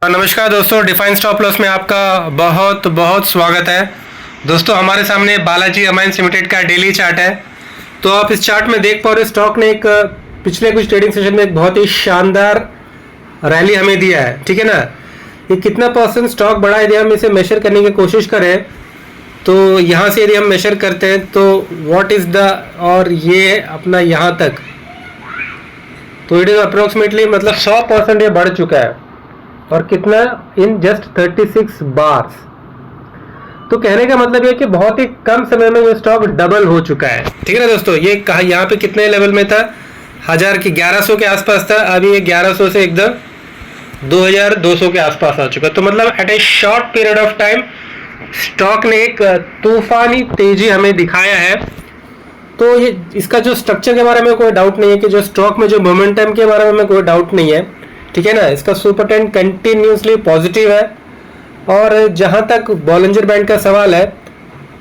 नमस्कार दोस्तों, define stop loss में आपका बहुत बहुत स्वागत है। दोस्तों हमारे सामने बालाजी अमाइंस लिमिटेड का डेली चार्ट है। तो आप इस चार्ट में देख पा रहे हो स्टॉक ने एक पिछले कुछ ट्रेडिंग सेशन में एक बहुत ही शानदार रैली हमें दिया है। ठीक है ना, ये कितना परसेंट स्टॉक बढ़ा है, यदि हम इसे मेजर करने की कोशिश करें तो यहाँ से यदि हम मेजर करते हैं तो व्हाट इज़ द, और ये अपना यहाँ तक, तो इट इज़ अप्रोक्सीमेटली मतलब 100% ये बढ़ चुका है। और कितना, इन जस्ट 36 बार्स। तो कहने का मतलब ये कि बहुत ही कम समय में ये स्टॉक डबल हो चुका है। ठीक है ना दोस्तों, ये कहा यहाँ पे कितने लेवल में था, 1000 की 1100 के आसपास था, अभी ये 1100 से एकदम 2200 के आसपास आ चुका है। तो मतलब at a short period of time stock ने एक तूफानी तेजी हमें दिखाया है। तो ये इसका जो स्ट्रक्चर के बारे में कोई डाउट नहीं है कि जो स्टॉक में जो मोमेंटम के बारे में कोई डाउट नहीं है। ठीक है ना, इसका सुपर ट्रेंड कंटिन्यूसली पॉजिटिव है। और जहां तक बॉलिंजर बैंड का सवाल है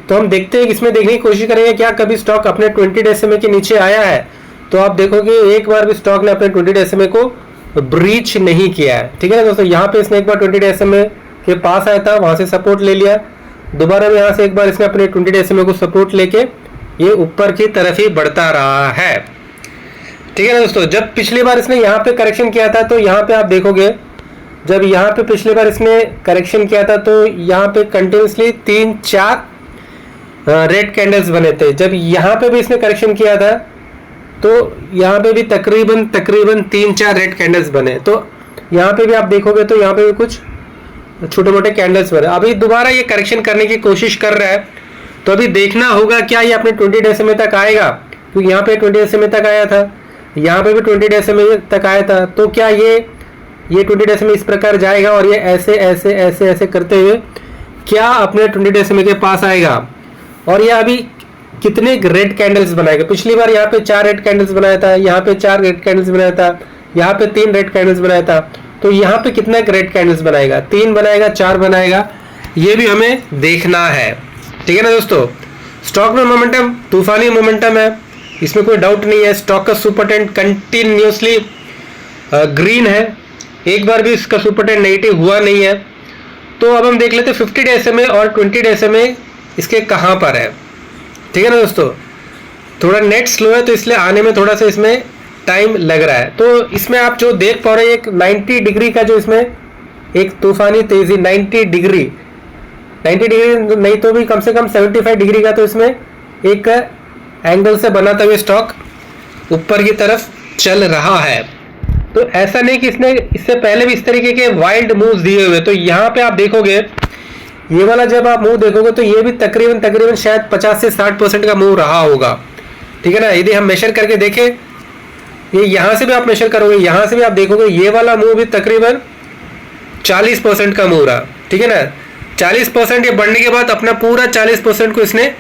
तो हम देखते हैं, इसमें देखने की कोशिश करेंगे क्या कभी स्टॉक अपने 20 डे SMA के नीचे आया है। तो आप देखोगे एक बार भी स्टॉक ने अपने 20 डे SMA को ब्रीच नहीं किया है। ठीक है ना दोस्तों, यहाँ पे इसने एक बार 20 डे SMA के पास आया था, वहां से सपोर्ट ले लिया, दोबारा भी यहाँ से एक बार इसने अपने 20 डे SMA को सपोर्ट लेके ये ऊपर की तरफ ही बढ़ता रहा है। ठीक है ना दोस्तों, जब पिछली बार इसने यहाँ पे करेक्शन किया था तो यहाँ पे आप देखोगे, जब यहाँ पे पिछली बार इसने करेक्शन किया था तो यहाँ पे कंटिन्यूसली 3-4 रेड कैंडल्स बने थे। जब यहाँ पे भी इसने करेक्शन किया था तो यहाँ पे भी तकरीबन 3-4 रेड कैंडल्स बने। तो यहाँ पे भी आप देखोगे तो यहाँ पे भी कुछ छोटे मोटे कैंडल्स बने। अभी दोबारा ये करेक्शन करने की कोशिश कर रहा है, तो अभी देखना होगा क्या ये अपने 20 डे SMA तक आएगा, क्योंकि यहाँ पे 20 SMA तक आया था, यहाँ पे भी 20 डे SMA तक आया था। तो क्या ये 20 डे SMA इस प्रकार जाएगा और ये ऐसे ऐसे ऐसे ऐसे करते हुए क्या अपने 20 डे SMA के पास आएगा, और ये अभी कितने रेड कैंडल्स बनाएगा। पिछली बार यहाँ पे 4 रेड कैंडल्स बनाया था, यहाँ पे 4 रेड कैंडल्स बनाया था, यहाँ पे 3 रेड कैंडल्स बनाया था। तो यहाँ पे कितना रेड कैंडल्स बनाएगा, 3 बनाएगा, 4 बनाएगा, ये भी हमें देखना है। ठीक है ना दोस्तों, स्टॉक में मोमेंटम तूफानी मोमेंटम है, इसमें कोई डाउट नहीं है। स्टॉक का सुपर ट्रेंड कंटिन्यूसली ग्रीन है, एक बार भी इसका सुपर ट्रेंड नेगेटिव हुआ नहीं है। तो अब हम देख लेते हैं 50 डे SMA और 20 डे SMA इसके कहाँ पर है। ठीक है ना दोस्तों, थोड़ा नेट स्लो है तो इसलिए आने में थोड़ा सा इसमें टाइम लग रहा है। तो इसमें आप जो देख पा रहे हैं एक 90 डिग्री का जो इसमें एक तूफानी तेजी, 90 डिग्री नहीं तो भी कम से कम 75 डिग्री का तो इसमें एक एंगल से बनाता हुआ स्टॉक ऊपर की तरफ चल रहा है। तो ऐसा नहीं कि इसने इससे पहले भी इस तरीके के वाइल्ड मूव्स दिए हुए। तो यहाँ पे आप देखोगे ये वाला जब आप मूव देखोगे तो ये भी तकरीबन शायद 50 से 60% का मूव रहा होगा। ठीक है ना, यदि हम मेजर करके देखें, ये यहाँ से भी आप मेजर करोगे, यहाँ से भी आप देखोगे ये वाला मूव भी तकरीबन 40% का मूव रहा। ठीक है ना, 40% ये बढ़ने के बाद अपना पूरा 40% को इसने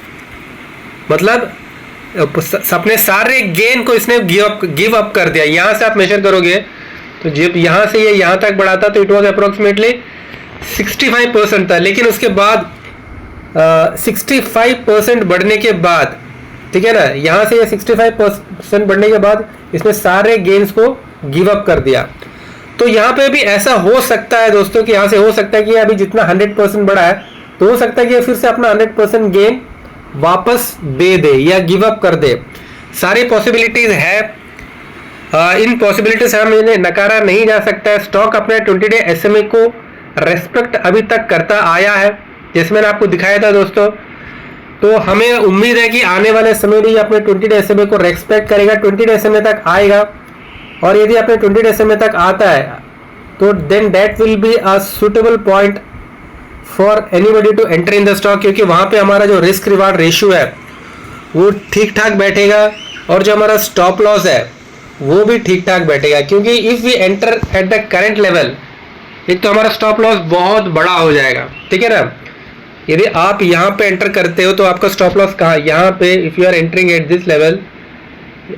मतलब अपने सारे गेन को इसने गिव अप कर दिया। यहाँ से आप मेजर करोगे तो जब यहाँ से ये यहाँ तक बढ़ा था तो इट वॉज अप्रोक्सीमेटली 65% था, लेकिन उसके बाद 65% बढ़ने के बाद, ठीक है ना, यहाँ से ये 65% बढ़ने के बाद इसने सारे गेन्स को गिव अप कर दिया। तो यहाँ पे भी ऐसा हो सकता है दोस्तों कि यहाँ से हो सकता है कि अभी जितना 100% बढ़ा है तो हो सकता है कि फिर से अपना 100% गेन वापस दे दे या गिव अप कर दे। सारी पॉसिबिलिटीज है, इन पॉसिबिलिटीज से हम इन्हें नकारा नहीं जा सकता है। स्टॉक अपने 20 डे SMA को रेस्पेक्ट अभी तक करता आया है, जैसे मैंने आपको दिखाया था दोस्तों। तो हमें उम्मीद है कि आने वाले समय भी अपने 20 डे SMA को रेस्पेक्ट करेगा, 20 डे SMA तक आएगा। और यदि अपने 20 डे SMA तक आता है तो then that will be a suitable point for anybody to enter in the stock, क्योंकि वहाँ पे हमारा जो रिस्क रिवार्ड रेशियो है वो ठीक ठाक बैठेगा और जो हमारा स्टॉप लॉस है वो भी ठीक ठाक बैठेगा। क्योंकि if we enter at the current level, एक तो हमारा स्टॉप लॉस बहुत बड़ा हो जाएगा। ठीक है ना, यदि आप यहाँ पे एंटर करते हो तो आपका स्टॉप लॉस कहाँ, यहाँ पे if you are entering at this level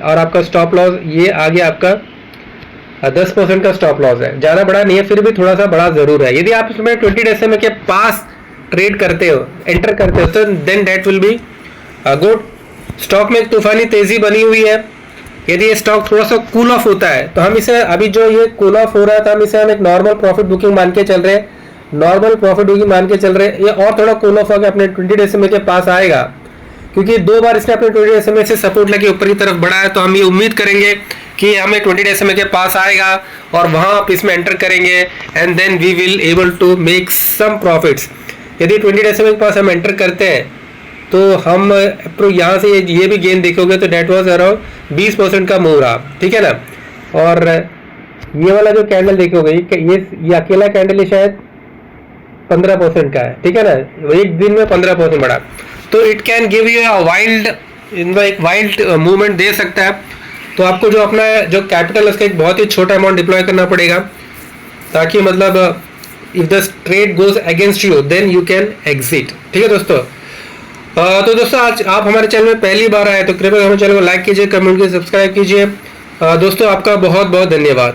और आपका स्टॉप लॉस ये आगे आपका 10% का स्टॉप लॉस है, ज़्यादा बड़ा नहीं है, फिर भी थोड़ा सा बड़ा ज़रूर है। यदि आप इसमें 20 डे SMA के पास ट्रेड करते हो, एंटर करते हो, तो then that will be good. Stock में एक तूफानी तेज़ी बनी हुई है यदि ये स्टॉक थोड़ा सा कूल ऑफ होता है तो हम इसे, अभी जो ये कूल ऑफ हो रहा है तो हम इसे एक नॉर्मल प्रॉफिट बुकिंग मान के चल रहे हैं, नॉर्मल प्रॉफिट बुकिंग मान के चल रहे हैं। ये और थोड़ा कूल ऑफ होकर अपने 20 डेज के पास आएगा, क्योंकि 2 बार इसने अपने 20 डेज से सपोर्ट लेके ऊपर की तरफ बढ़ा है। तो हम ये उम्मीद करेंगे कि हमें 20 डेज के पास आएगा और वहां आप इसमें एंटर करेंगे and then we will able to make some profits. यदि 20 डेज के पास हम एंटर करते हैं तो हम यहाँ से ये भी गेन देखोगे तो डेट वाज अराउंड 20% का मूव रहा, ठीक है ना। और ये वाला जो कैंडल देखोगे ये अकेला कैंडल ये शायद 15% का है, ठीक है ना, एक दिन में 15% बढ़ा। तो it can give you a wild एक वाइल्ड मूवमेंट दे सकता है। तो आपको जो अपना जो कैपिटल उसका एक बहुत ही छोटा अमाउंट डिप्लॉय करना पड़ेगा, ताकि मतलब if the trade goes against you then you can exit, ठीक है दोस्तों। तो दोस्तों आज आप हमारे चैनल में पहली बार आए तो कृपया हमारे चैनल को लाइक कीजिए, कमेंट कीजिए, सब्सक्राइब कीजिए। दोस्तों आपका बहुत बहुत धन्यवाद।